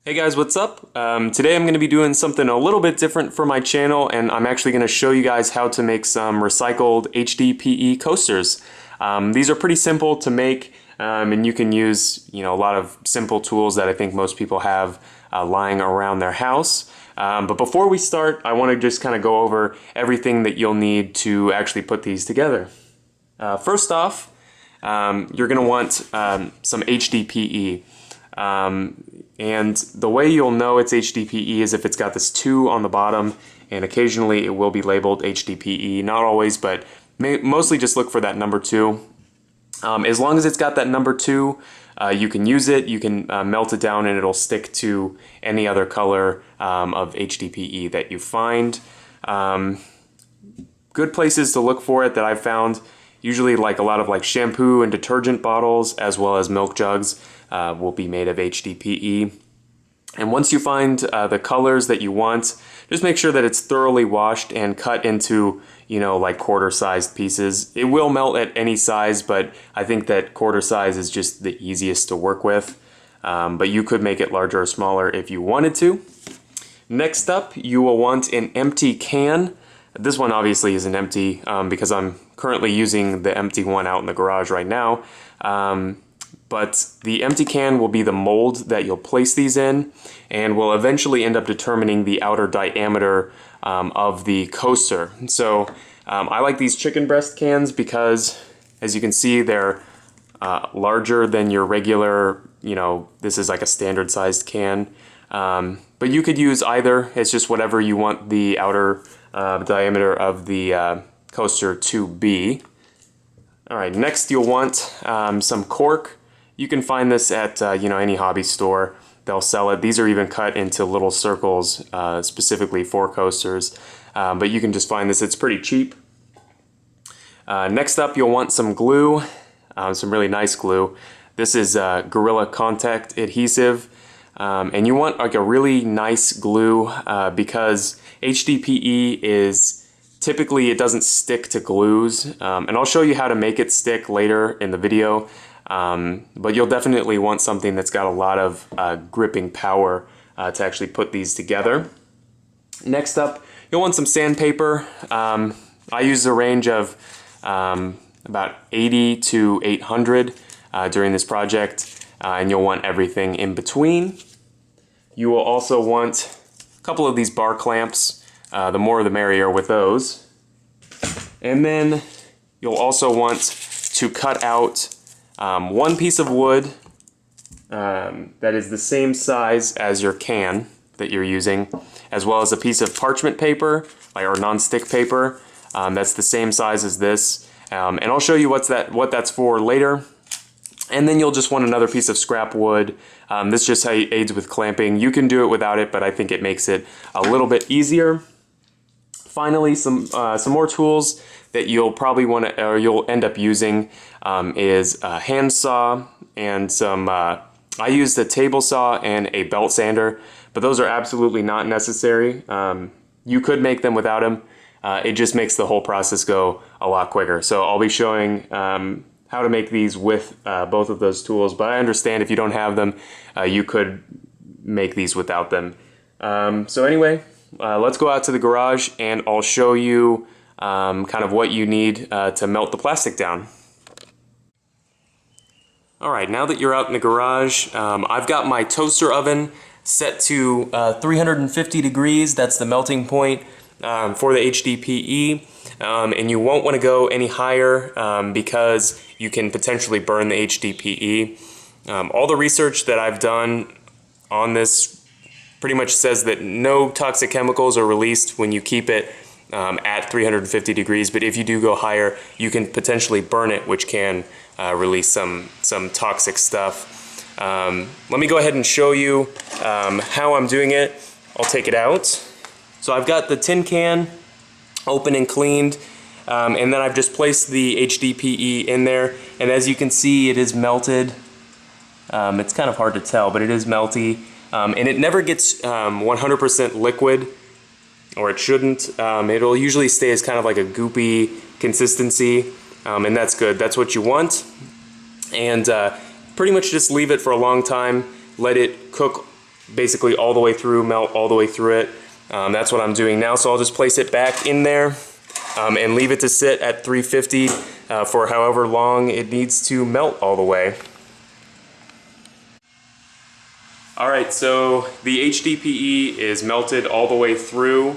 Hey guys, what's up? Today I'm going to be doing something a little bit different for my channel, and I'm actually going to show you guys how to make some recycled HDPE coasters. These are pretty simple to make, and you can use a lot of simple tools that I think most people have lying around their house. But before we start, I want to just kind of go over everything that you'll need to actually put these together. First off, you're going to want some HDPE. And the way you'll know it's HDPE is if it's got this 2 on the bottom, and occasionally it will be labeled HDPE. Not always, but mostly just look for that number 2. As long as it's got that number 2, you can use it, you can melt it down, and it'll stick to any other color of HDPE that you find. Good places to look for it that I've found, usually like a lot of shampoo and detergent bottles as well as milk jugs will be made of HDPE. And once you find the colors that you want, just make sure that it's thoroughly washed and cut into, like quarter-sized pieces. It will melt at any size, but I think that quarter size is just the easiest to work with. But you could make it larger or smaller if you wanted to. Next up, you will want an empty can. This one obviously isn't empty because I'm currently using the empty one out in the garage right now. But the empty can will be the mold that you'll place these in, and will eventually end up determining the outer diameter of the coaster. So I like these chicken breast cans because, as you can see, they're larger than your regular, this is like a standard sized can. But you could use either. It's just whatever you want the outer diameter of the coaster to be. Alright, next you'll want some cork. You can find this at any hobby store. They'll sell it. These are even cut into little circles specifically for coasters. But you can just find this. It's pretty cheap. Next up, you'll want some glue, some really nice glue. This is Gorilla Contact Adhesive. And you want like a really nice glue because HDPE is typically, it doesn't stick to glues. And I'll show you how to make it stick later in the video. But you'll definitely want something that's got a lot of gripping power to actually put these together. Next up, you'll want some sandpaper. I use a range of about 80 to 800 during this project, and you'll want everything in between. You will also want a couple of these bar clamps. The more the merrier with those. And then you'll also want to cut out one piece of wood that is the same size as your can that you're using, as well as a piece of parchment paper or non-stick paper that's the same size as this. And I'll show you what that's for later. And then you'll just want another piece of scrap wood. This just aids with clamping. You can do it without it, but I think it makes it a little bit easier. Finally, some more tools that you'll probably want to, or you'll end up using, is a hand saw and some. I used a table saw and a belt sander, but those are absolutely not necessary. You could make them without them. It just makes the whole process go a lot quicker. So I'll be showing how to make these with both of those tools. But I understand if you don't have them, you could make these without them. So anyway. Let's go out to the garage and I'll show you kind of what you need to melt the plastic down. Alright, now that you're out in the garage, I've got my toaster oven set to 350 degrees. That's the melting point for the HDPE. And you won't want to go any higher because you can potentially burn the HDPE. All the research that I've done on this pretty much says that no toxic chemicals are released when you keep it at 350 degrees, but if you do go higher, you can potentially burn it, which can release some toxic stuff. Let me go ahead and show you how I'm doing it. I'll take it out. So I've got the tin can open and cleaned, and then I've just placed the HDPE in there, and as you can see, it is melted. It's kind of hard to tell, but it is melty. And it never gets 100% liquid, or it shouldn't. It'll usually stay as kind of like a goopy consistency, and that's good. That's what you want. And pretty much just leave it for a long time, let it cook basically all the way through, melt all the way through it. That's what I'm doing now, so I'll just place it back in there and leave it to sit at 350 for however long it needs to melt all the way. Alright, so the HDPE is melted all the way through,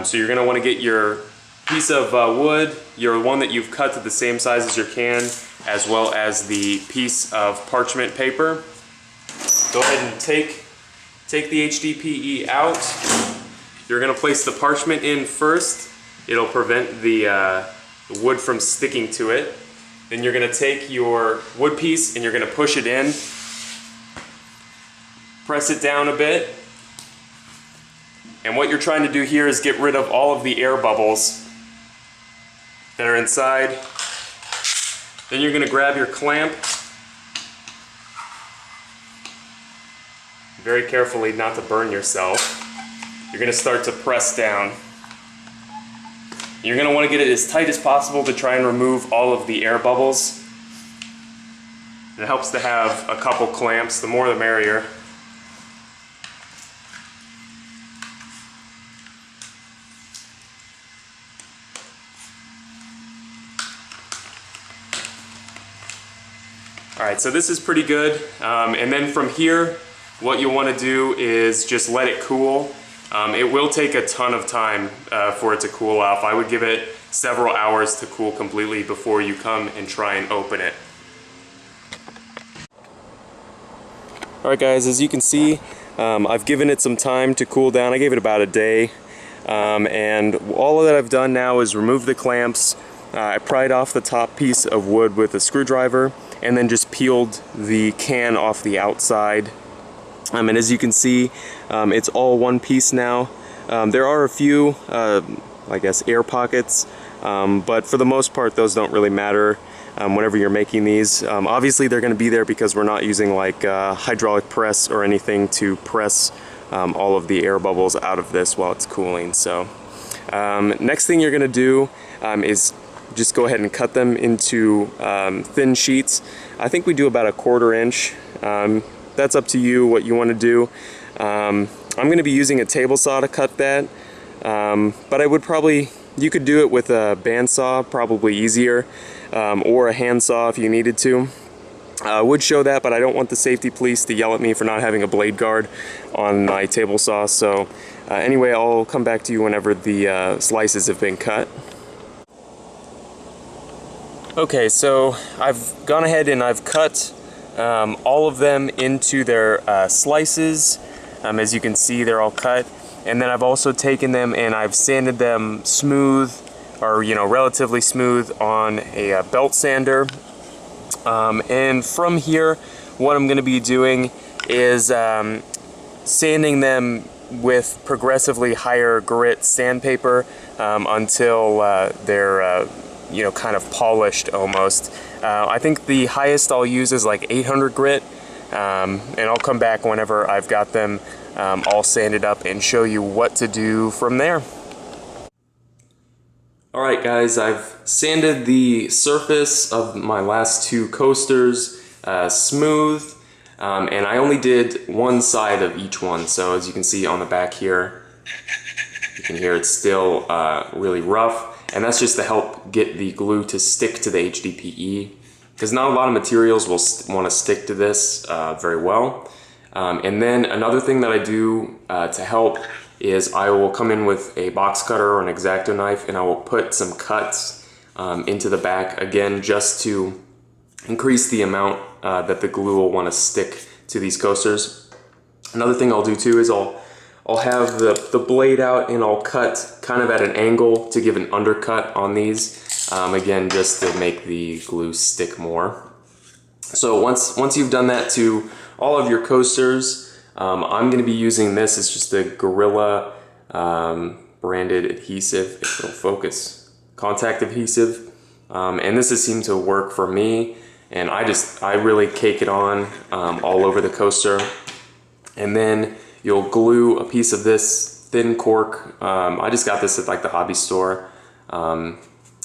so you're going to want to get your piece of wood, your one that you've cut to the same size as your can, as well as the piece of parchment paper. Go ahead and take the HDPE out. You're going to place the parchment in first. It'll prevent the wood from sticking to it. Then you're going to take your wood piece and you're going to push it in. Press it down a bit. And what you're trying to do here is get rid of all of the air bubbles that are inside. Then you're going to grab your clamp. Very carefully not to burn yourself. You're going to start to press down. You're going to want to get it as tight as possible to try and remove all of the air bubbles. It helps to have a couple clamps, the more the merrier. Alright, so this is pretty good, and then from here what you'll want to do is just let it cool. It will take a ton of time for it to cool off. I would give it several hours to cool completely before you come and try and open it. Alright guys, as you can see, I've given it some time to cool down. I gave it about a day, and all that I've done now is remove the clamps. I pried off the top piece of wood with a screwdriver and then just peeled the can off the outside. And as you can see, it's all one piece now. There are a few, I guess, air pockets, but for the most part those don't really matter whenever you're making these. Obviously they're going to be there because we're not using like hydraulic press or anything to press all of the air bubbles out of this while it's cooling. So next thing you're going to do is just go ahead and cut them into thin sheets. I think we do about 1/4 inch. That's up to you what you want to do. I'm going to be using a table saw to cut that, but I would probably, you could do it with a bandsaw, probably easier, or a handsaw if you needed to. I would show that, but I don't want the safety police to yell at me for not having a blade guard on my table saw. So anyway, I'll come back to you whenever the slices have been cut. Okay, so I've gone ahead and I've cut all of them into their slices. As you can see, they're all cut. And then I've also taken them and I've sanded them smooth, or relatively smooth, on a belt sander. And from here, what I'm going to be doing is sanding them with progressively higher grit sandpaper until they're kind of polished almost. I think the highest I'll use is like 800 grit, and I'll come back whenever I've got them all sanded up and show you what to do from there. Alright guys, I've sanded the surface of my last 2 coasters smooth, and I only did one side of each one. So as you can see on the back here, you can hear it's still really rough. And that's just to help get the glue to stick to the HDPE, because not a lot of materials will want to stick to this very well. And then another thing that I do to help is I will come in with a box cutter or an X-Acto knife, and I will put some cuts into the back, again just to increase the amount that the glue will want to stick to these coasters. Another thing I'll do too is I'll have the blade out and I'll cut kind of at an angle to give an undercut on these, again just to make the glue stick more. So once you've done that to all of your coasters, I'm going to be using this. It's just a Gorilla branded adhesive, if it'll focus, contact adhesive, and this has seemed to work for me, and I really cake it on all over the coaster. And then you'll glue a piece of this thin cork. I just got this at like the hobby store, and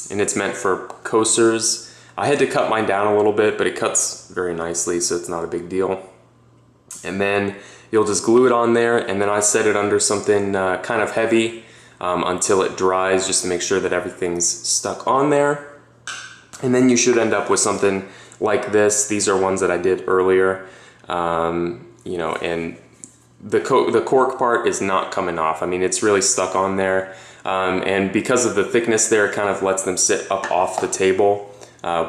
it's meant for coasters. I had to cut mine down a little bit, but it cuts very nicely, so it's not a big deal. And then you'll just glue it on there, and then I set it under something kind of heavy until it dries, just to make sure that everything's stuck on there. And then you should end up with something like this. These are ones that I did earlier, you know, and the cork part is not coming off. I mean, it's really stuck on there, and because of the thickness there, it kind of lets them sit up off the table,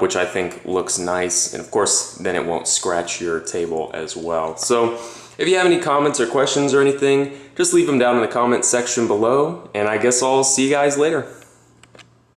which I think looks nice. And of course, then it won't scratch your table as well. So if you have any comments or questions or anything, just leave them down in the comment section below, and I guess I'll see you guys later.